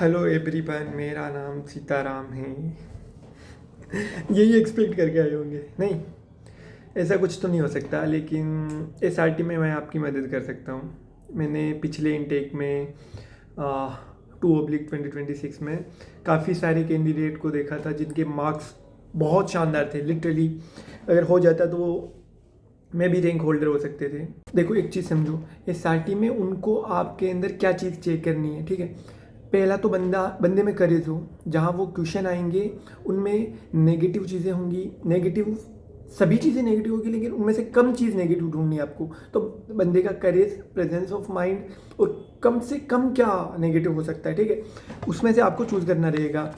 Hello everyone, मेरा नाम सीताराम है। यही एक्सपेक्ट करके आए होंगे? नहीं, ऐसा कुछ तो नहीं हो सकता, लेकिन एसआरटी में मैं आपकी मदद कर सकता हूँ। मैंने पिछले इनटेक में 2/2026 में काफ़ी सारे कैंडिडेट को देखा था जिनके मार्क्स बहुत शानदार थे। लिटरली अगर हो जाता तो वो मैं भी रैंक होल्डर हो सकते थे। देखो, एक चीज़ समझो, एसआरटी में उनको आपके अंदर क्या चीज़ चेक करनी है, ठीक है? पहला तो बंदे में करेज हो। जहाँ वो क्वेश्चन आएंगे उनमें नेगेटिव चीज़ें होंगी। नेगेटिव सभी चीज़ें नेगेटिव होगी, लेकिन उनमें से कम चीज़ नेगेटिव ढूंढनी है आपको। तो बंदे का करेज, प्रेजेंस ऑफ माइंड और कम से कम क्या नेगेटिव हो सकता है, ठीक है? उसमें से आपको चूज़ करना रहेगा।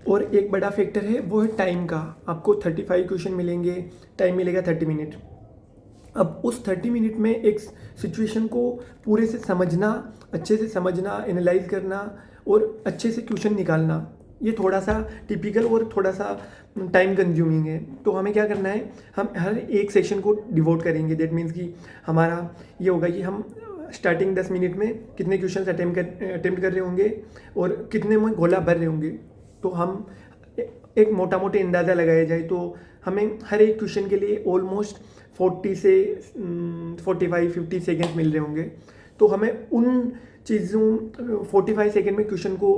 और एक बड़ा फैक्टर है, वो है टाइम का। आपको 35 क्वेश्चन मिलेंगे, टाइम मिलेगा 30 मिनट। अब उस 30 मिनट में एक सिचुएशन को पूरे से समझना, अच्छे से समझना, एनालाइज करना और अच्छे से क्वेश्चन निकालना, ये थोड़ा सा टिपिकल और थोड़ा सा टाइम कंज्यूमिंग है। तो हमें क्या करना है, हम हर एक सेक्शन को डिवोट करेंगे। दैट मीन्स कि हमारा ये होगा कि हम स्टार्टिंग 10 मिनट में कितने क्वेश्चन अटेम्प्ट कर रहे होंगे और कितने में गोला भर रहे होंगे। तो हम एक मोटा मोटी अंदाज़ा लगाया जाए तो हमें हर एक क्वेश्चन के लिए ऑलमोस्ट 40 से 45-50 सेकेंड्स मिल रहे होंगे। तो हमें उन चीज़ों 45 सेकेंड में क्वेश्चन को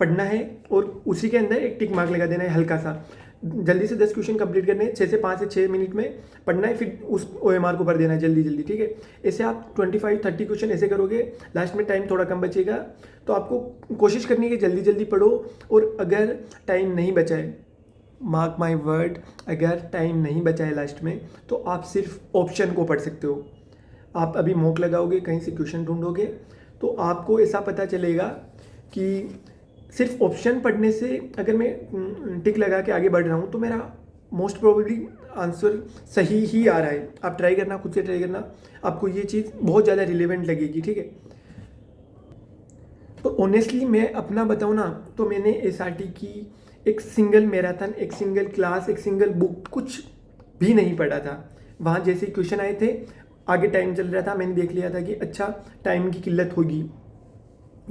पढ़ना है और उसी के अंदर एक टिक मार्क लगा देना है हल्का सा। जल्दी से 10 क्वेश्चन कंप्लीट करने हैं, 6 से 5 से 6 मिनट में पढ़ना है, फिर उस OMR को भर देना है जल्दी जल्दी, ठीक है? ऐसे आप 25-30 क्वेश्चन ऐसे करोगे, लास्ट में टाइम थोड़ा कम बचेगा। तो आपको कोशिश करनी है कि जल्दी जल्दी पढ़ो। और अगर टाइम नहीं बचा है, मार्क माई वर्ड, अगर टाइम नहीं बचा है लास्ट में, तो आप सिर्फ ऑप्शन को पढ़ सकते हो। आप अभी मॉक लगाओगे, कहीं से क्वेश्चन ढूंढोगे, तो आपको ऐसा पता चलेगा कि सिर्फ ऑप्शन पढ़ने से अगर मैं टिक लगा के आगे बढ़ रहा हूँ तो मेरा मोस्ट प्रोबेबली आंसर सही ही आ रहा है। आप ट्राई करना, खुद से ट्राई करना, आपको ये चीज़ बहुत ज़्यादा रिलेवेंट लगेगी, ठीक है? तो ऑनेस्टली मैं अपना बताऊँ ना, तो मैंने एसआरटी की एक सिंगल मैराथन, एक सिंगल क्लास, एक सिंगल बुक कुछ भी नहीं पढ़ा था। वहाँ जैसे क्वेश्चन आए थे, आगे टाइम चल रहा था, मैंने देख लिया था कि अच्छा टाइम की किल्लत होगी।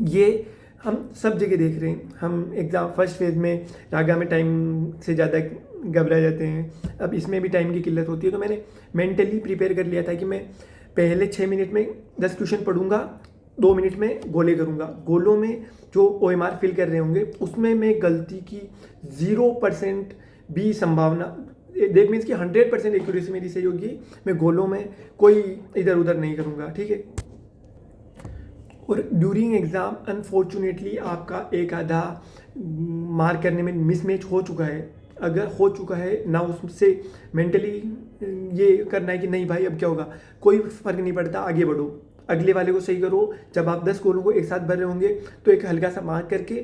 ये हम सब जगह देख रहे हैं। हम एग्ज़ाम फर्स्ट फेज़ में रागा में टाइम से ज़्यादा घबरा जाते हैं, अब इसमें भी टाइम की किल्लत होती है। तो मैंने मेंटली प्रिपेयर कर लिया था कि मैं पहले 6 मिनट में 10 क्वेश्चन पढ़ूंगा, 2 मिनट में गोले करूंगा। गोलों में जो OMR फिल कर रहे होंगे उसमें मैं गलती की 0% भी संभावना, दैट मीन्स कि 100% एक्यूरेसी मेरी सही होगी। मैं गोलों में कोई इधर उधर नहीं करूंगा, ठीक है? और ड्यूरिंग एग्ज़ाम अनफॉर्चुनेटली आपका एक आधा मार्क करने में मिसमैच हो चुका है। अगर हो चुका है ना, उससे मेंटली ये करना है कि नहीं भाई अब क्या होगा, कोई फ़र्क नहीं पड़ता, आगे बढ़ो, अगले वाले को सही करो। जब आप 10 गोलों को एक साथ भर रहे होंगे तो एक हल्का सा मार्क करके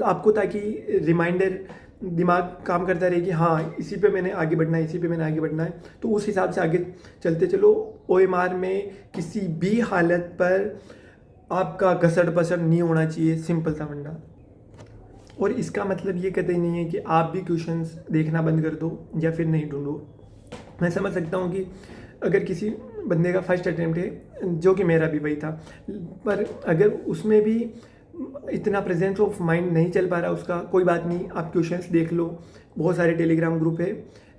आपको, ताकि रिमाइंडर दिमाग काम करता रहे कि हाँ इसी पे मैंने आगे बढ़ना है, इसी पे मैंने आगे बढ़ना है। तो उस हिसाब से आगे चलते चलो। OMR में किसी भी हालत पर आपका घसड़ पसड़ नहीं होना चाहिए, सिंपल सा फंडा। और इसका मतलब ये कतई नहीं है कि आप भी क्वेश्चंस देखना बंद कर दो या फिर नहीं ढूंढो। मैं समझ सकता हूँ कि अगर किसी बंदे का फर्स्ट अटैम्प्ट है, जो कि मेरा भी वही था, पर अगर उसमें भी इतना प्रेजेंस ऑफ माइंड नहीं चल पा रहा उसका, कोई बात नहीं, आप क्वेश्चंस देख लो। बहुत सारे टेलीग्राम ग्रुप है,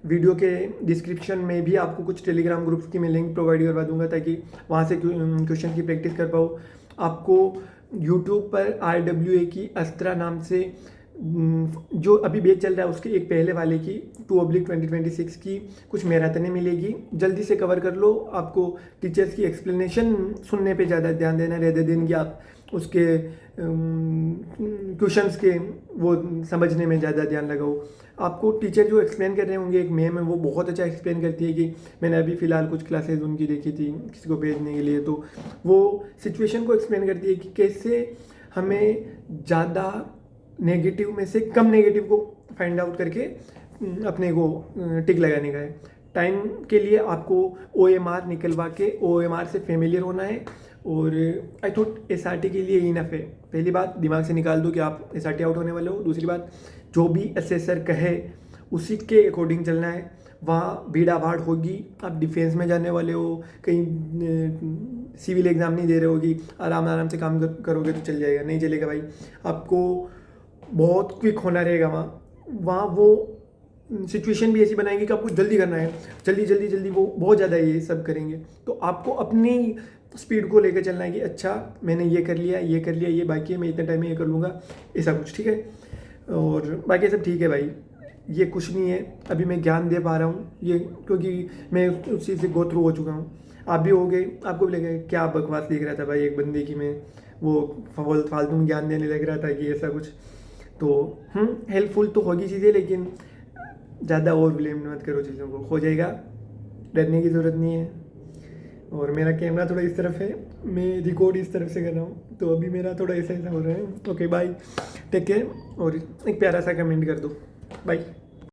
वीडियो के डिस्क्रिप्शन में भी आपको कुछ टेलीग्राम ग्रुप्स की मैं लिंक प्रोवाइड करवा दूंगा, ताकि वहाँ से क्वेश्चन की प्रैक्टिस कर पाओ। आपको यूट्यूब पर RWA की अस्त्रा नाम से जो अभी बैच चल रहा है उसके एक पहले वाले की 2/2026 की कुछ मैराथनें मिलेगी, जल्दी से कवर कर लो। आपको टीचर्स की एक्सप्लेनेशन सुनने पे ज़्यादा ध्यान देना है, रेदर देन कि आप उसके क्वेश्चंस के वो समझने में ज़्यादा ध्यान लगाओ। आपको टीचर जो एक्सप्लेन कर रहे होंगे, एक मैम है वो बहुत अच्छा एक्सप्लेन करती है, कि मैंने अभी फ़िलहाल कुछ क्लासेस उनकी देखी थी किसी को भेजने के लिए, तो वो सिचुएशन को एक्सप्लेन करती है कि कैसे हमें ज़्यादा नेगेटिव में से कम नेगेटिव को फाइंड आउट करके अपने को टिक लगाने का है। टाइम के लिए आपको OMR निकलवा के OMR से फेमिलियर होना है। और आई थॉट एसआरटी के लिए इनफ है। पहली बात दिमाग से निकाल दो कि आप एसआरटी आउट होने वाले हो। दूसरी बात, जो भी असेसर कहे उसी के अकॉर्डिंग चलना है। वहाँ भीड़ा भाड़ होगी। आप डिफेंस में जाने वाले हो, कहीं सिविल एग्ज़ाम नहीं दे रहे होगी, आराम आराम से काम करोगे तो चल जाएगा, नहीं चलेगा भाई। आपको बहुत क्विक होना रहेगा वहाँ वो सिचुएशन भी ऐसी बनाएंगे कि आपको जल्दी करना है, जल्दी जल्दी जल्दी, वो बहुत ज़्यादा ये सब करेंगे। तो आपको अपनी स्पीड को लेकर चलना है कि अच्छा मैंने ये कर लिया, ये कर लिया, ये बाकी है, मैं इतने टाइम में ये कर लूँगा, ऐसा कुछ, ठीक है। और बाकी सब ठीक है भाई, ये कुछ नहीं है। अभी मैं ज्ञान दे पा रहा हूँ ये, क्योंकि मैं उस चीज़ से गो थ्रू हो चुका हूँ। आप भी हो गए, आपको भी लगेगा क्या बकवास दिख रहा था भाई एक बंदे की, मैं वो फालतू में ज्ञान देने लग रहा था कि ऐसा कुछ। तो हेल्पफुल तो होगी चीज़ें, लेकिन ज़्यादा ओवर ब्लेम मत करो चीज़ों को, हो जाएगा, डरने की ज़रूरत नहीं है। और मेरा कैमरा थोड़ा इस तरफ है, मैं रिकॉर्ड इस तरफ से कर रहा हूँ, तो अभी मेरा थोड़ा ऐसा ऐसा हो रहा है। ओके बाय, टेक केयर, और एक प्यारा सा कमेंट कर दो, बाय।